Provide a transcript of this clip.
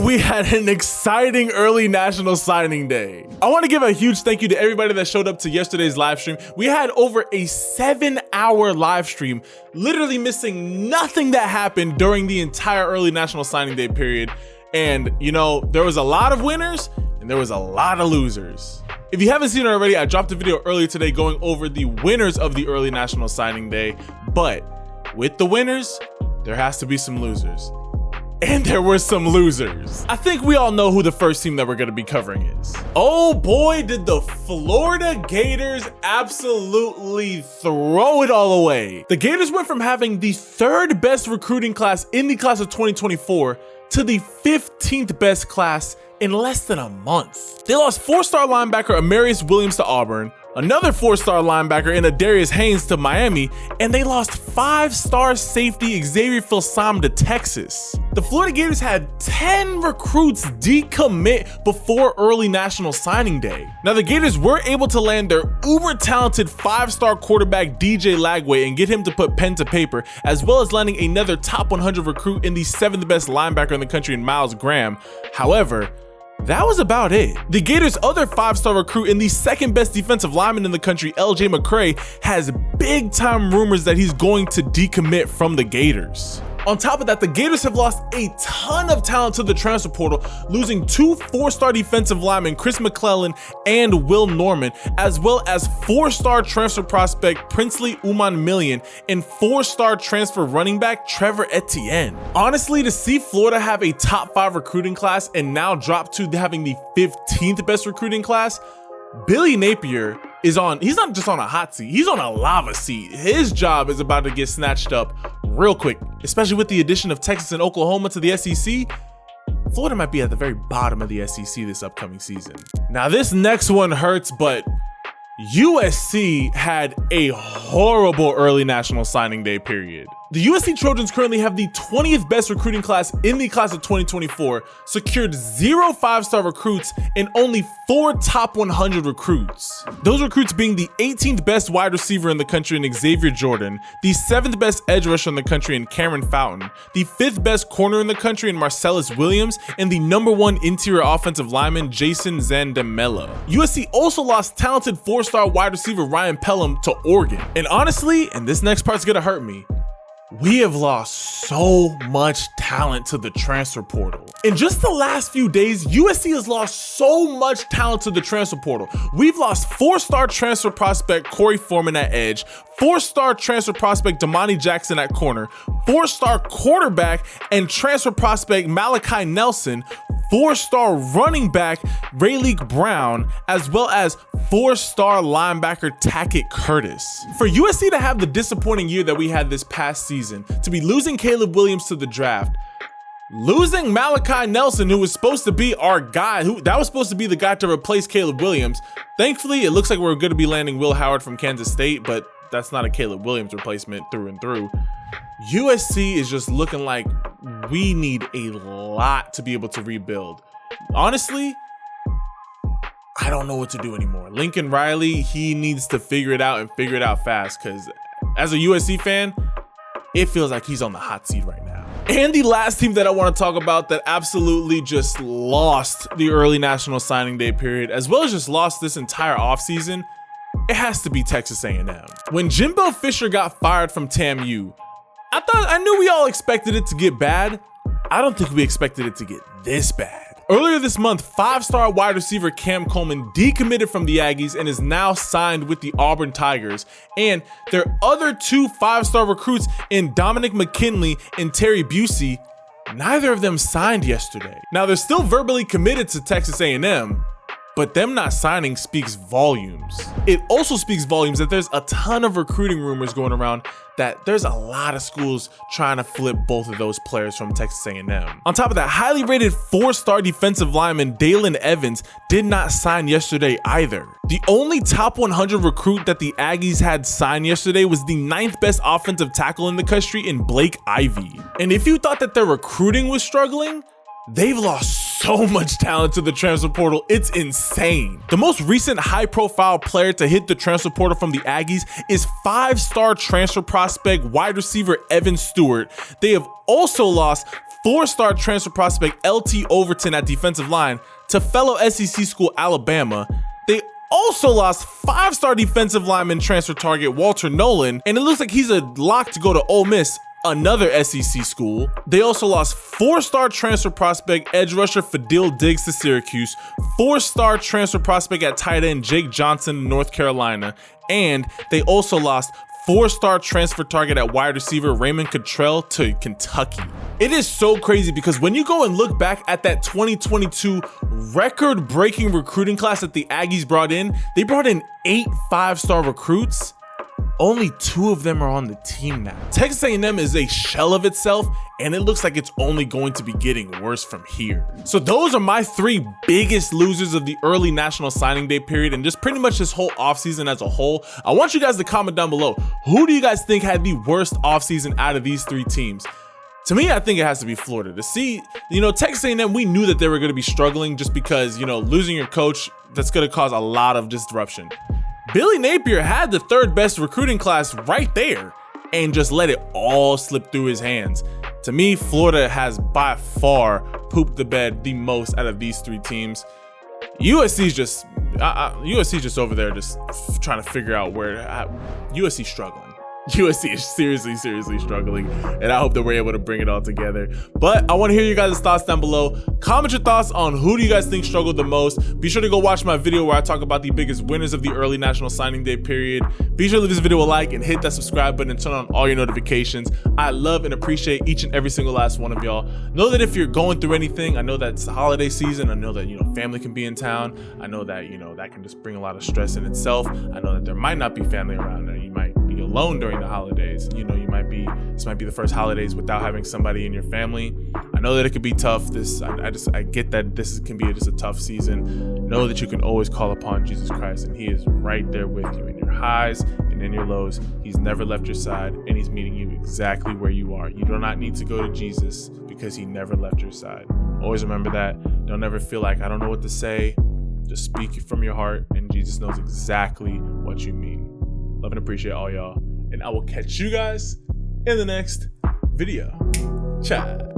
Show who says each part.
Speaker 1: we had an exciting early national signing day. I want to give a huge thank you to everybody that showed up to yesterday's live stream. We had over a 7-hour live stream, literally missing nothing that happened during the entire early national signing day period. And you know, there was a lot of winners and there was a lot of losers. If you haven't seen it already, I dropped a video earlier today going over the winners of the early national signing day, but with the winners, there has to be some losers. And there were some losers. I think we all know who the first team that we're gonna be covering is. Oh boy, did the Florida Gators absolutely throw it all away. The Gators went from having the 3rd best recruiting class in the class of 2024 to the 15th best class in less than a month. They lost 4-star linebacker Amarius Williams to Auburn, another 4-star linebacker in Adarius Haynes to Miami, and they lost 5-star safety Xavier Filsam to Texas. The Florida Gators had 10 recruits decommit before early national signing day. Now the Gators were able to land their uber talented 5-star quarterback DJ Lagway and get him to put pen to paper, as well as landing another top 100 recruit in the 7th best linebacker in the country in Miles Graham. However, that was about it. The Gators' other 5-star recruit and the 2nd best defensive lineman in the country, LJ McCray, has big time rumors that he's going to decommit from the Gators. On top of that, the Gators have lost a ton of talent to the transfer portal, losing 2 4-star defensive linemen, Chris McClellan and Will Norman, as well as 4-star transfer prospect Princely Uman Million and 4-star transfer running back Trevor Etienne. Honestly, to see Florida have a top 5 recruiting class and now drop to having the 15th best recruiting class, Billy Napier is he's not just on a hot seat, he's on a lava seat. His job is about to get snatched up real quick, especially with the addition of Texas and Oklahoma to the SEC. Florida might be at the very bottom of the SEC this upcoming season. Now this next one hurts, but USC had a horrible early national signing day period. The USC Trojans currently have the 20th best recruiting class in the class of 2024, secured 0 5-star recruits and only 4 top 100 recruits. Those recruits being the 18th best wide receiver in the country in Xavier Jordan, the 7th best edge rusher in the country in Cameron Fountain, the 5th best corner in the country in Marcellus Williams, and the #1 interior offensive lineman Jason Zandamela. USC also lost talented 4-star wide receiver Ryan Pelham to Oregon. And honestly, and this next part's gonna hurt me, we have lost so much talent to the transfer portal. In just the last few days, USC has lost so much talent to the transfer portal. We've lost 4-star transfer prospect Corey Foreman at edge, 4-star transfer prospect Damani Jackson at corner, 4-star quarterback and transfer prospect Malachi Nelson, 4-star running back Rayleigh Brown, as well as 4-star linebacker Tackett Curtis. For USC to have the disappointing year that we had this past season, to be losing Caleb Williams to the draft, losing Malachi Nelson, who was supposed to be our guy, that was supposed to be the guy to replace Caleb Williams. Thankfully, it looks like we're going to be landing Will Howard from Kansas State, but that's not a Caleb Williams replacement through and through. USC is just looking like we need a lot to be able to rebuild. Honestly, I don't know what to do anymore. Lincoln Riley, he needs to figure it out and figure it out fast, because as a USC fan, it feels like he's on the hot seat right now. And the last team that I want to talk about that absolutely just lost the early national signing day period, as well as just lost this entire offseason, it has to be Texas A&M. When Jimbo Fisher got fired from TAMU, I knew we all expected it to get bad. I don't think we expected it to get this bad. Earlier this month, 5-star wide receiver Cam Coleman decommitted from the Aggies and is now signed with the Auburn Tigers. And their other 2 5-star recruits in Dominic McKinley and Terry Busey, neither of them signed yesterday. Now they're still verbally committed to Texas A&M, but them not signing speaks volumes. It also speaks volumes that there's a ton of recruiting rumors going around that there's a lot of schools trying to flip both of those players from Texas A&M. On top of that, highly rated 4-star defensive lineman Dalen Evans did not sign yesterday either. The only top 100 recruit that the Aggies had signed yesterday was the 9th best offensive tackle in the country in Blake Ivy. And if you thought that their recruiting was struggling, they've lost so much talent to the transfer portal, it's insane. The most recent high-profile player to hit the transfer portal from the Aggies is 5-star transfer prospect wide receiver Evan Stewart. They have also lost 4-star transfer prospect LT Overton at defensive line to fellow SEC school Alabama. They also lost 5-star defensive lineman transfer target Walter Nolan, and it looks like he's a lock to go to Ole Miss, another SEC school. They also lost 4-star transfer prospect edge rusher Fadil Diggs to Syracuse, 4-star transfer prospect at tight end Jake Johnson to North Carolina, and they also lost 4-star transfer target at wide receiver Raymond Cottrell to Kentucky. It is so crazy because when you go and look back at that 2022 record-breaking recruiting class that the Aggies brought in, they brought in 8 5-star recruits. Only 2 of them are on the team now. Texas A&M is a shell of itself, and it looks like it's only going to be getting worse from here. So those are my 3 biggest losers of the early National Signing Day period, and just pretty much this whole offseason as a whole. I want you guys to comment down below, who do you guys think had the worst offseason out of these 3 teams? To me, I think it has to be Florida. To see, Texas A&M, we knew that they were going to be struggling just because, losing your coach, that's going to cause a lot of disruption. Billy Napier had the 3rd best recruiting class right there and just let it all slip through his hands. To me, Florida has by far pooped the bed the most out of these 3 teams. USC's just over there just trying to figure out where USC's struggling. USC is seriously struggling, and I hope that we're able to bring it all together. But I want to hear you guys' thoughts down below. Comment your thoughts on who do you guys think struggled the most. Be sure to go watch my video where I talk about the biggest winners of the early National Signing Day period. Be sure to leave this video a like and hit that subscribe button and turn on all your notifications. I love and appreciate each and every single last one of y'all. Know that if you're going through anything, I know that it's the holiday season. I know that family can be in town. I know that that can just bring a lot of stress in itself. I know that there might not be family around there. You might be alone during the holidays. This might be the first holidays without having somebody in your family. I know that it could be tough. I get that this can be just a tough season. Know that you can always call upon Jesus Christ, and He is right there with you in your highs and in your lows. He's never left your side, and He's meeting you exactly where you are. You do not need to go to Jesus because He never left your side. Always remember that. Don't ever feel like I don't know what to say. Just speak from your heart, and Jesus knows exactly what you mean. Love and appreciate all y'all, and I will catch you guys in the next video. Ciao.